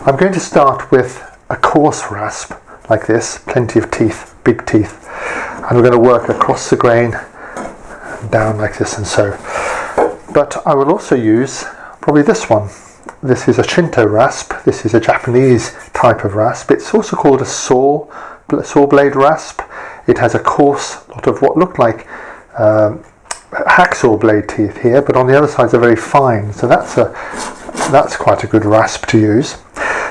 I'm going to start with a coarse rasp like this, plenty of teeth, big teeth, and we're going to work across the grain down like this and so. But I will also use probably this one. This is a Shinto rasp. This is a Japanese type of rasp. It's also called a saw blade rasp. It has a coarse lot of what look like hacksaw blade teeth here, but on the other side they're very fine. So that's quite a good rasp to use.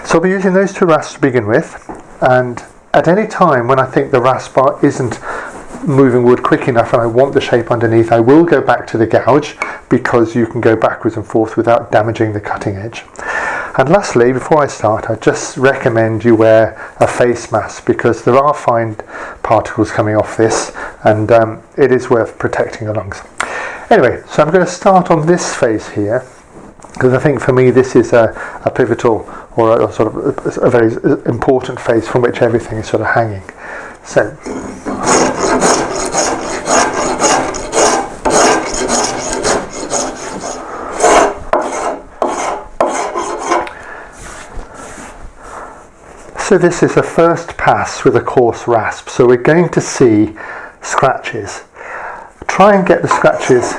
So I'll be using those two rasps to begin with, and at any time when I think the rasp bar isn't moving wood quick enough and I want the shape underneath, I will go back to the gouge, because you can go backwards and forth without damaging the cutting edge. And lastly, before I start, I just recommend you wear a face mask, because there are fine particles coming off this, and it is worth protecting your lungs. Anyway, so I'm going to start on this face here, because I think for me this is a pivotal, or a sort of a very important face from which everything is sort of hanging. So this is the first pass with a coarse rasp, so we're going to see scratches. Try and get the scratches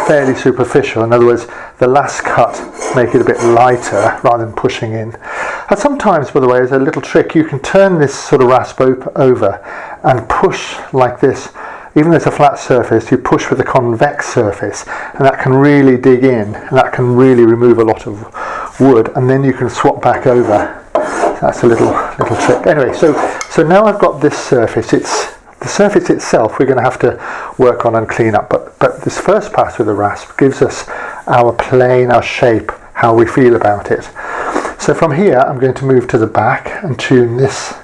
fairly superficial, in other words, the last cut make it a bit lighter rather than pushing in. And sometimes, by the way, as a little trick, you can turn this sort of rasp over and push like this. Even though it's a flat surface, you push with a convex surface, and that can really dig in, and that can really remove a lot of wood, and then you can swap back over. That's a little trick. Anyway, so now I've got this surface. It's the surface itself we're going to have to work on and clean up, but this first pass with the rasp gives us our plane, our shape, how we feel about it. So from here I'm going to move to the back and tune this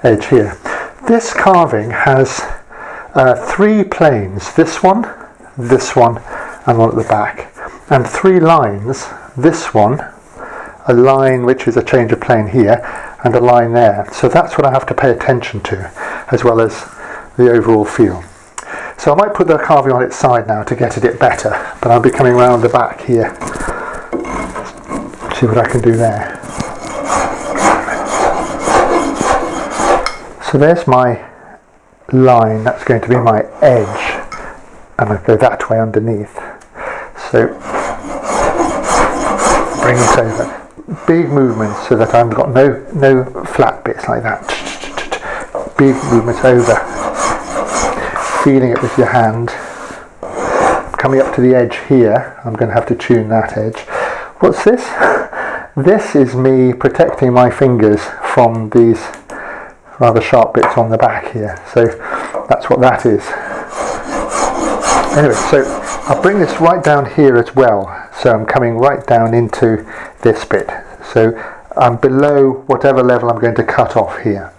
edge here. This carving has 3 planes, this one, and one at the back, and 3 lines, this one, a line which is a change of plane here, and a line there. So that's what I have to pay attention to, as well as the overall feel. So I might put the carving on its side now to get at it better, but I'll be coming round the back here. See what I can do there. So there's my line, that's going to be my edge, and I'll go that way underneath. So bring it over. Big movements so that I've got no flat bits like that. Big movements over. Feeling it with your hand. Coming up to the edge here, I'm going to have to tune that edge. What's this? This is me protecting my fingers from these rather sharp bits on the back here. So that's what that is. Anyway, so I'll bring this right down here as well. So I'm coming right down into this bit. So I'm below whatever level I'm going to cut off here.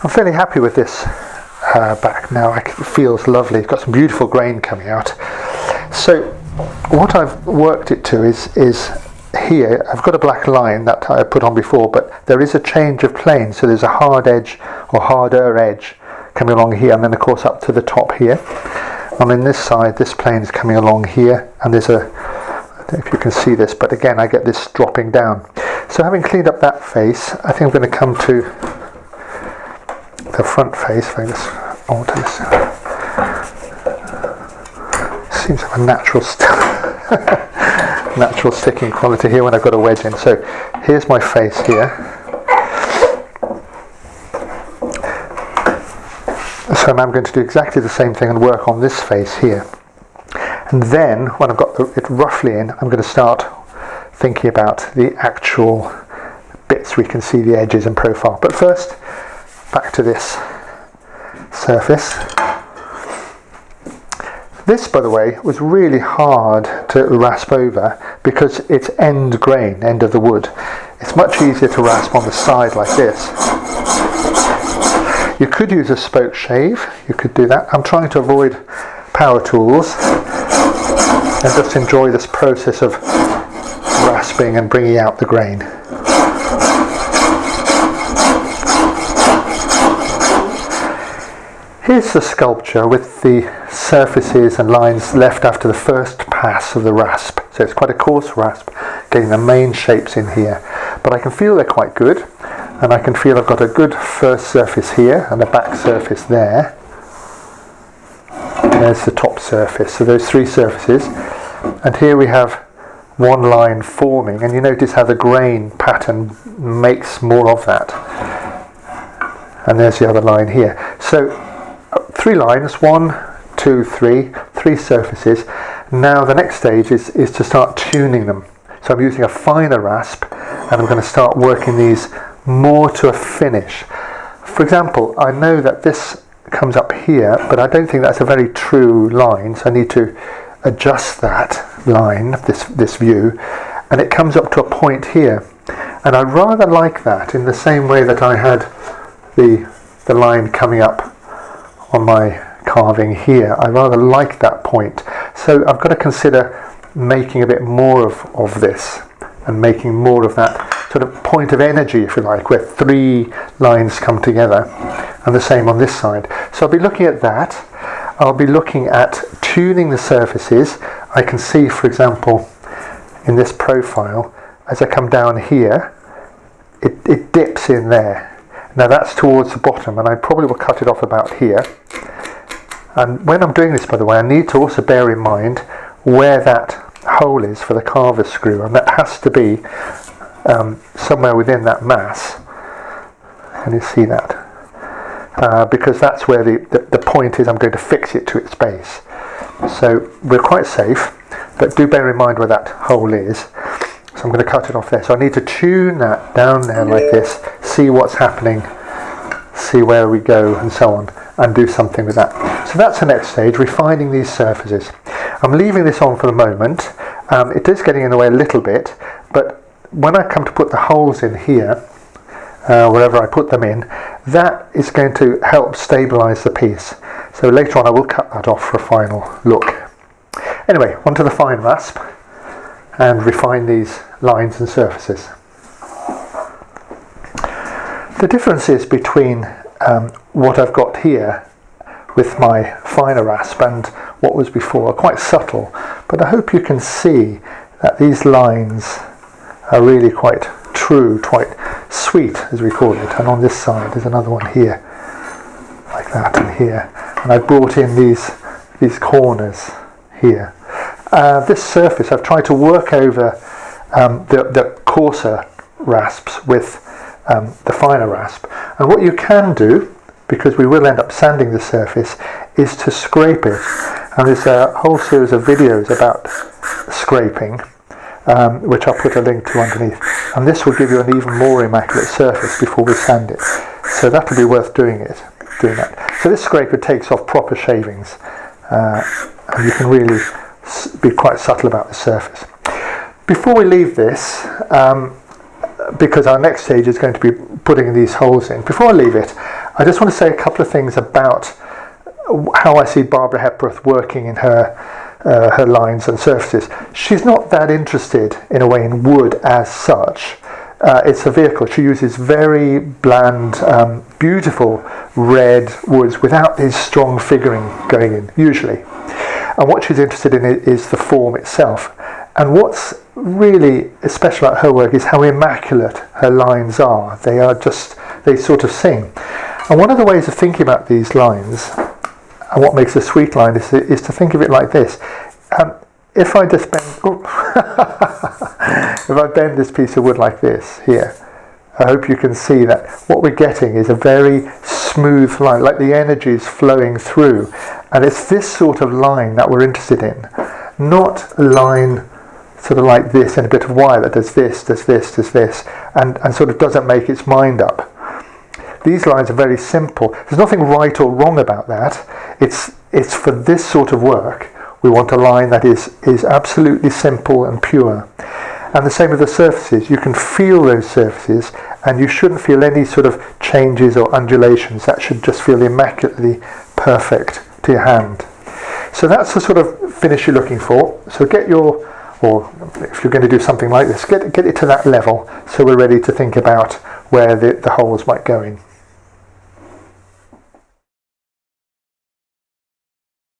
I'm fairly happy with this back now. It feels lovely. It's got some beautiful grain coming out. So what I've worked it to is here I've got a black line that I put on before, but there is a change of plane, so there's a hard edge or harder edge coming along here, and then of course up to the top here. And on this side, this plane is coming along here, and there's I don't know if you can see this, but again I get this dropping down. So having cleaned up that face, I think I'm going to come to the front face. If I just alter this, seems to have a natural sticking quality here when I've got a wedge in. So here's my face here. So now I'm going to do exactly the same thing and work on this face here. And then when I've got it roughly in, I'm going to start thinking about the actual bits we can see the edges and profile. But first, back to this surface. This, by the way, was really hard to rasp over because it's end grain, end of the wood. It's much easier to rasp on the side like this. You could use a spoke shave, you could do that. I'm trying to avoid power tools and just enjoy this process of rasping and bringing out the grain. Here's the sculpture with the surfaces and lines left after the first pass of the rasp. So it's quite a coarse rasp, getting the main shapes in here. But I can feel they're quite good, and I can feel I've got a good first surface here and a back surface there. And there's the top surface, so those three surfaces. And here we have one line forming, and you notice how the grain pattern makes more of that. And there's the other line here. So 3 lines, 1, 2, 3, 3 surfaces. Now the next stage is to start tuning them. So I'm using a finer rasp, and I'm going to start working these more to a finish. For example, I know that this comes up here, but I don't think that's a very true line, so I need to adjust that line, this view, and it comes up to a point here. And I rather like that, in the same way that I had the line coming up on my carving here. I rather like that point. So I've got to consider making a bit more of this, and making more of that sort of point of energy, if you like, where 3 lines come together, and the same on this side. So I'll be looking at that. I'll be looking at tuning the surfaces. I can see, for example, in this profile, as I come down here, it dips in there. Now that's towards the bottom, and I probably will cut it off about here. And when I'm doing this, by the way, I need to also bear in mind where that hole is for the carver screw, and that has to be somewhere within that mass. Can you see that? Because that's where the point is. I'm going to fix it to its base. So we're quite safe, but do bear in mind where that hole is. So I'm going to cut it off there. So I need to tune that down there like this, see what's happening, see where we go, and so on, and do something with that. So that's the next stage, refining these surfaces. I'm leaving this on for the moment. It is getting in the way a little bit, but when I come to put the holes in here, wherever I put them in, that is going to help stabilise the piece. So later on I will cut that off for a final look. Anyway, onto the fine rasp, and refine these lines and surfaces. The differences between what I've got here with my finer rasp and what was before are quite subtle, but I hope you can see that these lines are really quite true, quite sweet, as we call it. And on this side there's another one here, like that, and here. And I've brought in these corners here. This surface I've tried to work over the coarser rasps with the finer rasp. And what you can do, because we will end up sanding the surface, is to scrape it. And there's a whole series of videos about scraping, which I'll put a link to underneath. And this will give you an even more immaculate surface before we sand it. So that'll be worth doing that. So this scraper takes off proper shavings, and you can really be quite subtle about the surface. Before we leave this, because our next stage is going to be putting these holes in, before I leave it, I just want to say a couple of things about how I see Barbara Hepworth working in her lines and surfaces. She's not that interested, in a way, in wood as such. It's a vehicle. She uses very bland, beautiful red woods without this strong figuring going in, usually. And what she's interested in is the form itself. And what's really special about her work is how immaculate her lines are. They sort of sing. And one of the ways of thinking about these lines, and what makes a sweet line, is to think of it like this. If I just bend, if I bend this piece of wood like this here, I hope you can see that what we're getting is a very smooth line, like the energy is flowing through. And it's this sort of line that we're interested in, not a line sort of like this in a bit of wire that does this, and sort of doesn't make its mind up. These lines are very simple. There's nothing right or wrong about that. It's for this sort of work. We want a line that is absolutely simple and pure. And the same with the surfaces. You can feel those surfaces, and you shouldn't feel any sort of changes or undulations. That should just feel immaculately perfect to your hand. So that's the sort of finish you're looking for. So or if you're going to do something like this, get it to that level, so we're ready to think about where the holes might go in.